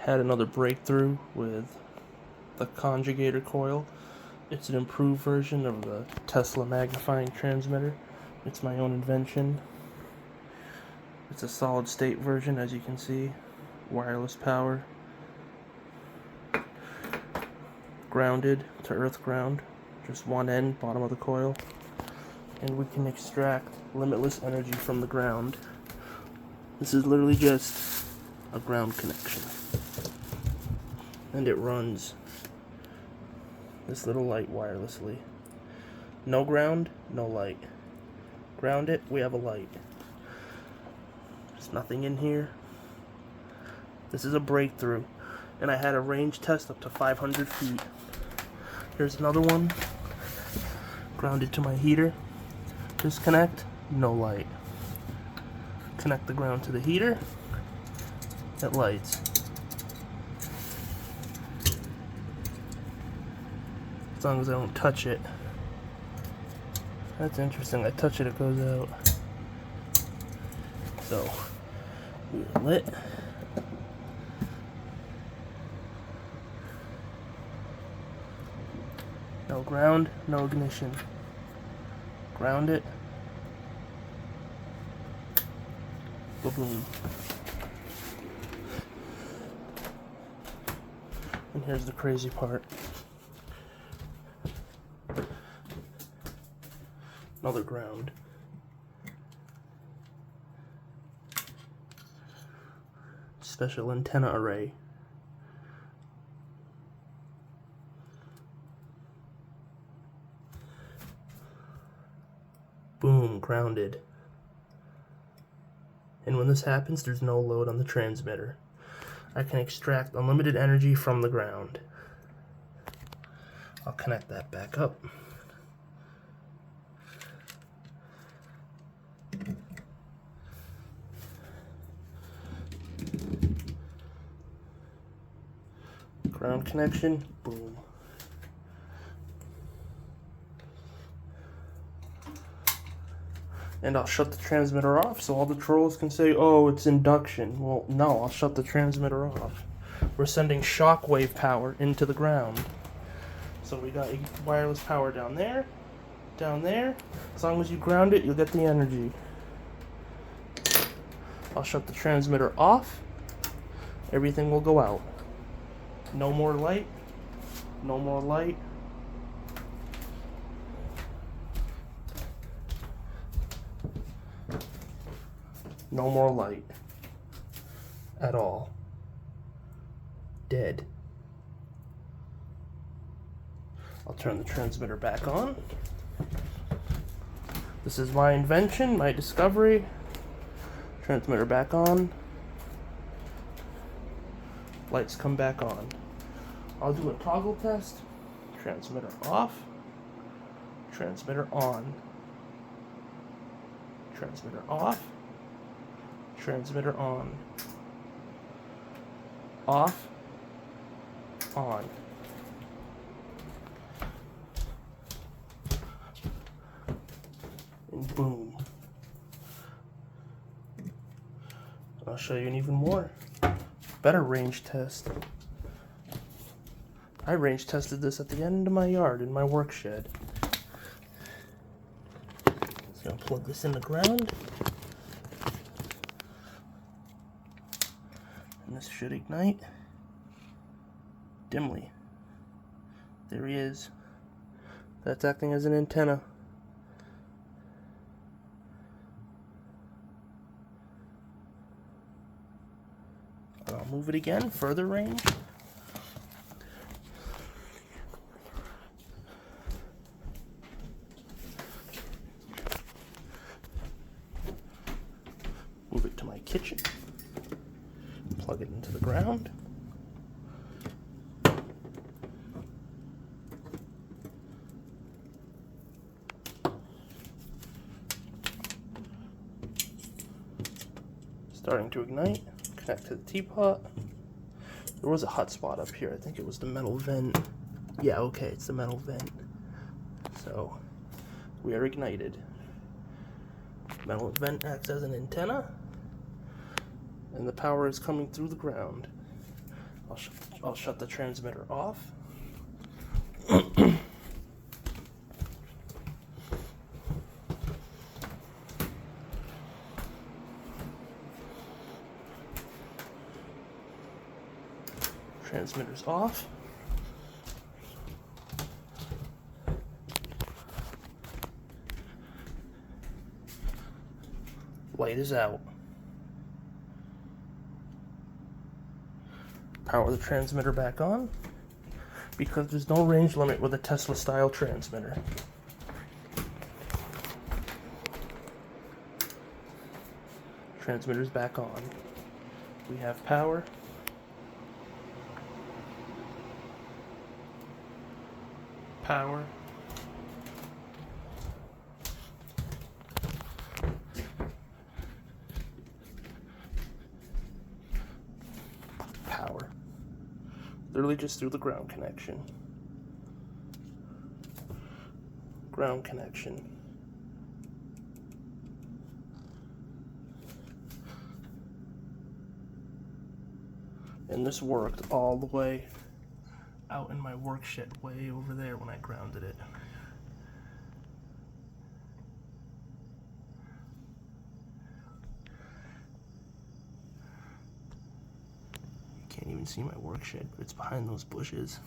had another breakthrough with the conjugater coil. It's an improved version of the Tesla magnifying transmitter. It's my own invention. It's a solid state version, as you can see. Wireless power. Grounded to earth ground. Just one end, bottom of the coil. And we can extract limitless energy from the ground. This is literally just a ground connection. And it runs this little light wirelessly. No ground, no light. Ground it, we have a light. There's nothing in here. This is a breakthrough. And I had a range test up to 500 feet. Here's another one. Grounded to my heater. Disconnect, no light. Connect the ground to the heater. It lights. As long as I don't touch it. That's interesting. I touch it, it goes out. So, we are lit. No ground, no ignition. Ground it. Boom. And here's the crazy part. Another ground. Special antenna array. Boom, grounded. And when this happens, there's no load on the transmitter. I can extract unlimited energy from the ground. I'll connect that back up. Ground connection, boom. And I'll shut the transmitter off so all the trolls can say, oh, it's induction. Well, no, I'll shut the transmitter off. We're sending shockwave power into the ground. So we got wireless power down there, down there. As long as you ground it, you'll get the energy. I'll shut the transmitter off. Everything will go out. No more light. No more light. No more light. At all. Dead. I'll turn the transmitter back on. This is my invention, my discovery. Transmitter back on. Lights come back on. I'll do a toggle test. Transmitter off. Transmitter on. Transmitter off. Transmitter on. Off. On. And boom. I'll show you an even more better range test. I range tested this at the end of my yard in my work shed. So I'll plug this in the ground. And this should ignite dimly. There he is. That's acting as an antenna. I'll move it again, further range. Move it to my kitchen. Plug it into the ground. Starting to ignite. Connect to the teapot. There was a hot spot up here. I think it was the metal vent. Yeah, okay, it's the metal vent. So, we are ignited. Metal vent acts as an antenna, and the power is coming through the ground. I'll shut the transmitter off. Transmitter's off. Light is out. Power the transmitter back on, because there's no range limit with a Tesla style transmitter. Transmitter's back on. We have power. Power. Power. Literally just through the ground connection. Ground connection. And this worked all the way out in my work shed way over there when I grounded it. You can't even see my work shed, but it's behind those bushes.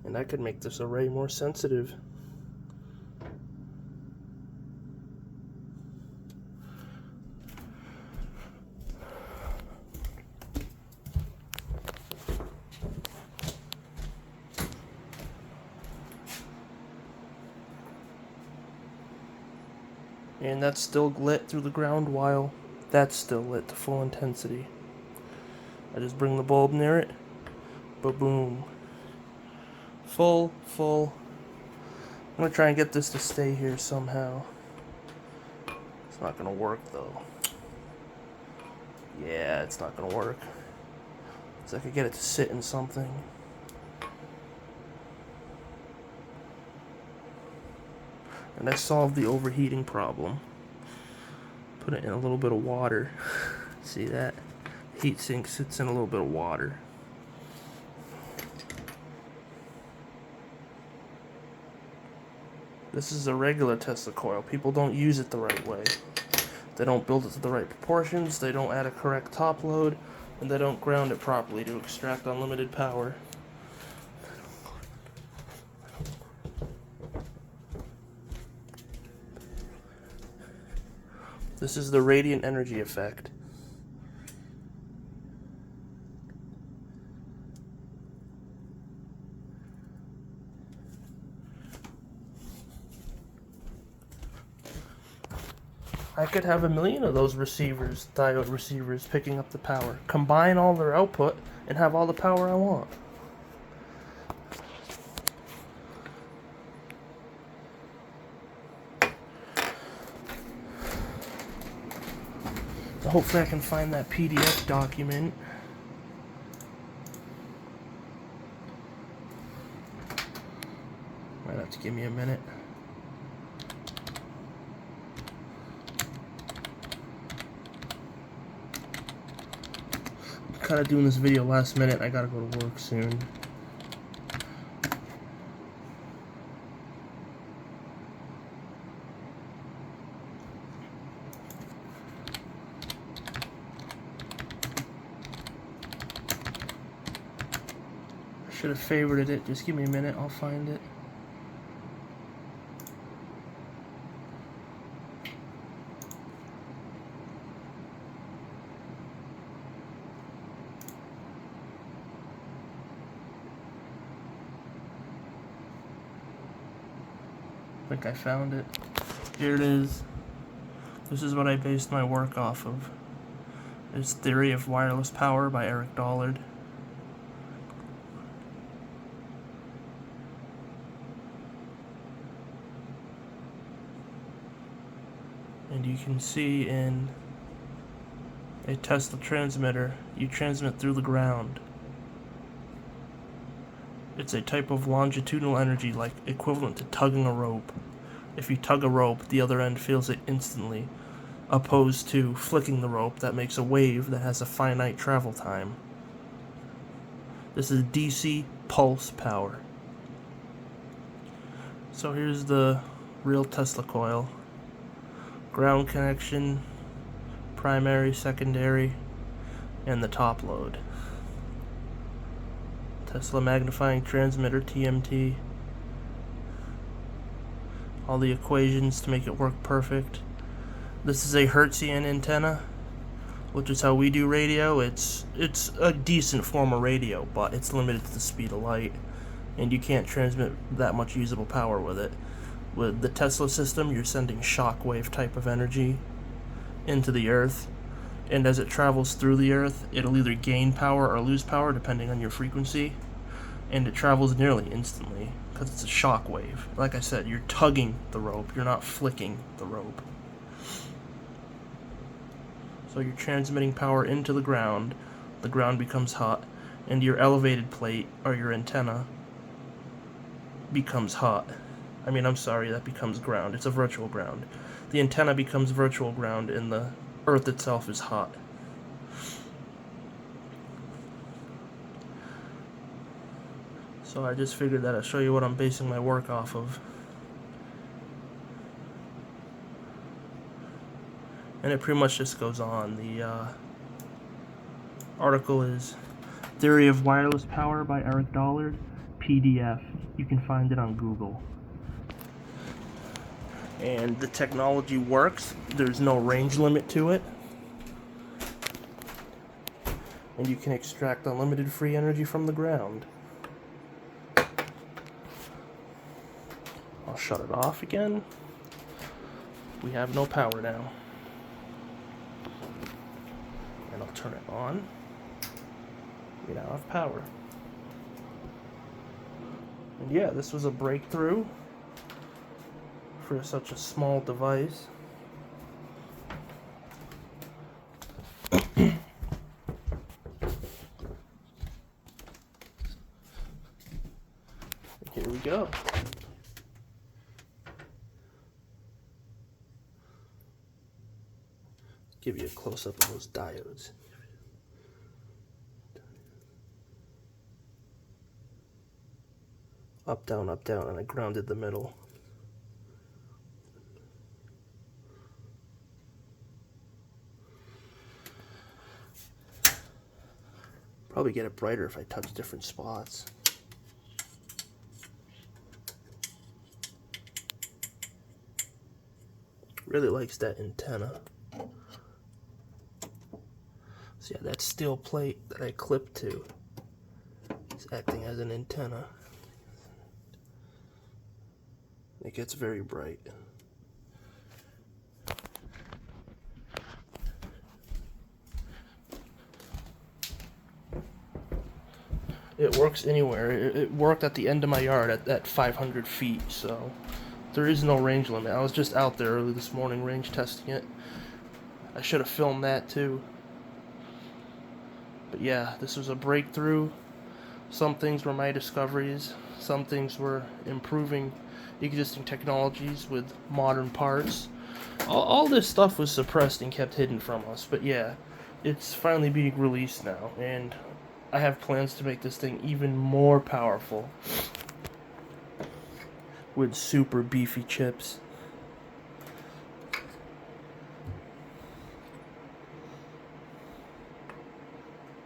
And I could make this array more sensitive. And that's still lit through the ground while that's still lit to full intensity. I just bring the bulb near it, ba-boom. Full. I'm gonna try and get this to stay here somehow. It's not gonna work though. Yeah, it's not gonna work. So I could get it to sit in something. And I solved the overheating problem. Put it in a little bit of water. See that? Heat sink sits in a little bit of water. This is a regular Tesla coil. People don't use it the right way. They don't build it to the right proportions, they don't add a correct top load, and they don't ground it properly to extract unlimited power. This is the radiant energy effect. I could have 1,000,000 of those receivers, diode receivers, picking up the power. Combine all their output and have all the power I want. Hopefully I can find that PDF document. Might have to give me a minute. I'm kind of doing this video last minute. I gotta go to work soon. Should have favorited it. Just give me a minute, I'll find it. I think I found it. Here it is. This is what I based my work off of. It's Theory of Wireless Power by Eric Dollard. And you can see in a Tesla transmitter, you transmit through the ground. It's a type of longitudinal energy, like equivalent to tugging a rope. If you tug a rope, the other end feels it instantly. opposed to flicking the rope that makes a wave that has a finite travel time. This is DC pulse power. So here's the real Tesla coil. Ground connection, primary, secondary, and the top load. Tesla magnifying transmitter, T.M.T. All the equations to make it work perfect. This is a Hertzian antenna, which is how we do radio. It's a decent form of radio, but it's limited to the speed of light, and you can't transmit that much usable power with it. With the Tesla system, you're sending shockwave type of energy into the Earth, and as it travels through the Earth, it'll either gain power or lose power depending on your frequency, and it travels nearly instantly because it's a shockwave. Like I said, you're tugging the rope, you're not flicking the rope. So you're transmitting power into the ground becomes hot, and your elevated plate, or your antenna, becomes hot. That becomes ground. It's a virtual ground. The antenna becomes virtual ground, and the Earth itself is hot. So I just figured that I'd show you what I'm basing my work off of. And it pretty much just goes on. The article is Theory of Wireless Power by Eric Dollard, PDF. You can find it on Google. And the technology works. There's no range limit to it. And you can extract unlimited free energy from the ground. I'll shut it off again. We have no power now. And I'll turn it on. We now have power. And yeah, this was a breakthrough for such a small device. Here we go. Give you a close-up of those diodes. Up, down, and I grounded the middle. Probably get it brighter if I touch different spots. Really likes that antenna. So yeah, that steel plate that I clipped to is acting as an antenna. It gets very bright. It works anywhere. It worked at the end of my yard at 500 feet, so there is no range limit. I was just out there early this morning range testing it. I should have filmed that too. But yeah, this was a breakthrough. Some things were my discoveries. Some things were improving existing technologies with modern parts. All this stuff was suppressed and kept hidden from us. But yeah, it's finally being released now. And I have plans to make this thing even more powerful with super beefy chips.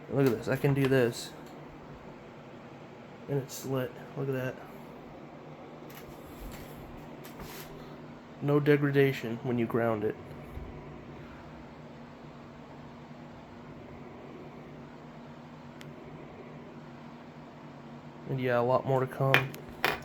Look at this, I can do this. And it's lit. Look at that. No degradation when you ground it. And yeah, a lot more to come.